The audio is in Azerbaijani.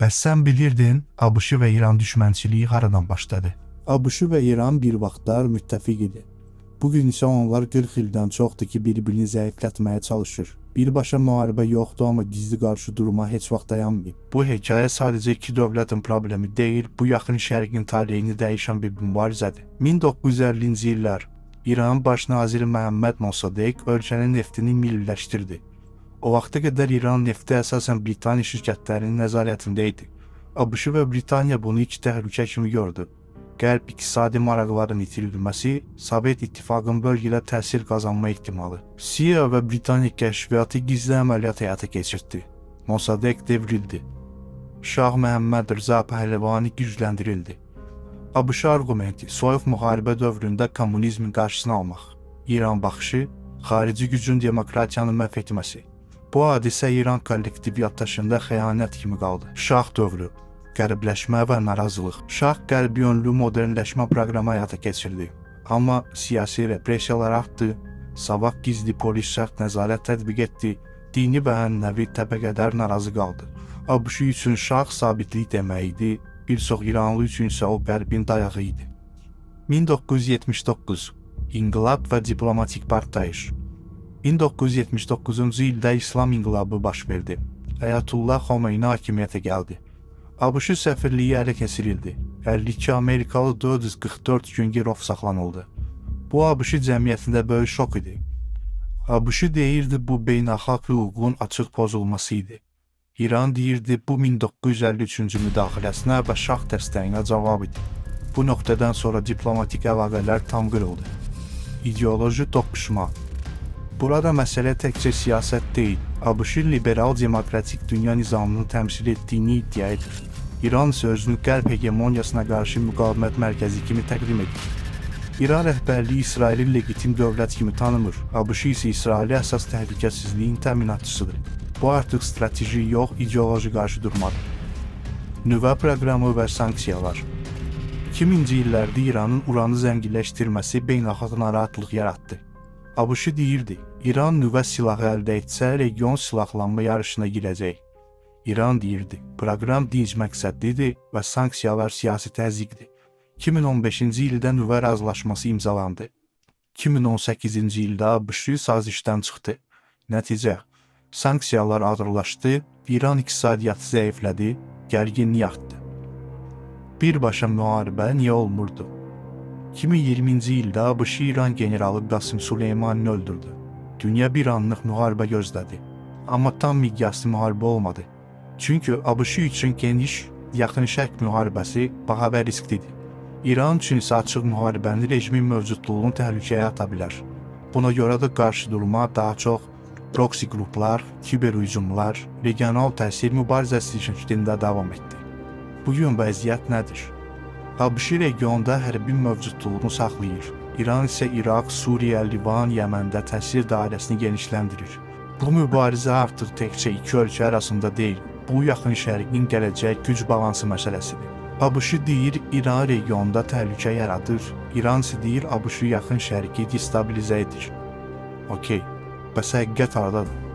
Bəs sən bilirdin, ABŞ və İran düşmənçiliyi haradan başladı? ABŞ və İran bir vaxtlar müttəfiq idi. Bugün isə onlar 40 ildən çoxdur ki, bir-birini zəiflətməyə çalışır. Birbaşa müharibə yoxdur, amma gizli qarşı durma heç vaxt dayanmayıb. Bu hekayə sadəcə iki dövlətin problemi deyil, bu yaxın şərqin taleyini dəyişən bir mübarizədir. 1950-ci illər İranın baş naziri Məhəmməd Mosaddeq ölkənin neftini milliləşdirdi. O vaxta qədər İran nefti əsasən Britaniya şirkətlərinin nəzarətində idi. ABŞ və Britaniya bunu iki təhlükə kimi gördü. Qərb iqtisadi maraqların itirilməsi, Sovet İttifaqının bölgədə təsir qazanma ehtimalı. CIA və Britaniya kəşfiyyatı gizli əməliyyat həyata keçirdi. Mosaddeq devrildi. Şah Məhəmməd Rza Pəhləvani gücləndirildi. ABŞ arqumenti soyuq müharibə dövründə kommunizmin qarşısını almaq. İran baxışı, xarici gücün demokratiyanı məhv etməsi. Bu hadisə İran kollektiv yaddaşında xəyanət kimi qaldı. Şah dövrü, qərbləşmə və narazılıq. Şah qərb yönlü modernləşmə proqramı həyata keçirdi. Amma siyasi repressiyalar artdı, savaq gizli polis şərt nəzarət tətbiq etdi, dini və ənənəvi təbəqədar narazı qaldı. ABŞ üçün şah sabitlik demək idi, bir çox İranlı üçün isə o qərbin dayağı idi. 1979 İnqilab və diplomatik partlayış. 1979-cu ildə İslam inqilabı baş verdi. Əyətullah Xomeyni hakimiyyətə gəldi. ABŞ səfirliyi ələ keçirildi. 52 Amerikalı 444 gün girov saxlanıldı. Bu ABŞ cəmiyyətində böyük şok idi. ABŞ deyirdi bu beynəlxalq hüququn açıq pozulması idi. İran deyirdi bu 1953-cü müdaxiləsinə və şah dəstəyinə cavab idi. Bu nöqtədən sonra diplomatik əlaqələr tam qırıldı. İdeoloji toqquşma. Burada məsələ təkcə siyasət deyil, ABŞ liberal demokratik dünya nizamını təmsil etdiyini iddia edir. İran isə özünü qərb hegemoniyasına qarşı müqavimət mərkəzi kimi təqdim edir. İran rəhbərliyi İsraili legitim dövlət kimi tanımır, ABŞ isə İsraili əsas təhlükəsizliyin təminatçısıdır. Bu artıq strateji yox, ideoloji qarşıdurmadır. Nüvə proqramı və sanksiyalar. 2000-ci illərdə İranın uranı zənginləşdirməsi beynəlxalq narahatlıq yaratdı. ABŞ deyirdi, İran nüvə silahı əldə etsə, region silahlanma yarışına girəcək. İran deyirdi, proqram dinc məqsədlidir və sanksiyalar siyasi təzyiqdir. 2015-ci ildə nüvə razılaşması imzalandı. 2018-ci ildə ABŞ sazişdən çıxdı. Nəticə, sanksiyalar ağırlaşdı, İran iqtisadiyyatı zəiflədi, gərginlik artdı. Birbaşa müharibə niyə olmurdu? 2020-ci ildə ABŞ İran generalı Qasım Süleymanini öldürdü. Dünya bir anlıq müharibə gözlədi. Amma tam miqyaslı müharibə olmadı. Çünki ABŞ üçün geniş, yaxın şərq müharibəsi baha və risklidir. İran üçün isə açıq müharibənin rejimin mövcudluğunu təhlükəyə ata bilər. Buna görə də qarşıdurma daha çox proksi qruplar, kiber hücumlar, regional təsir mübarizəsi şəklində davam etdi. Bugün vəziyyət nədir? ABŞ regionda hərbi mövcudluğunu saxlayır. İran isə İraq, Suriya, Livan, Yəməndə təsir dairəsini genişləndirir. Bu mübarizə artıq təkcə iki ölkə arasında deyil, bu yaxın şərqin gələcək güc balansı məsələsidir. ABŞ deyir, İran regionda təhlükə yaradır, İran isə deyir, ABŞ yaxın şərqi destabilizə edir. Okey, bəs həqiqət haradadır?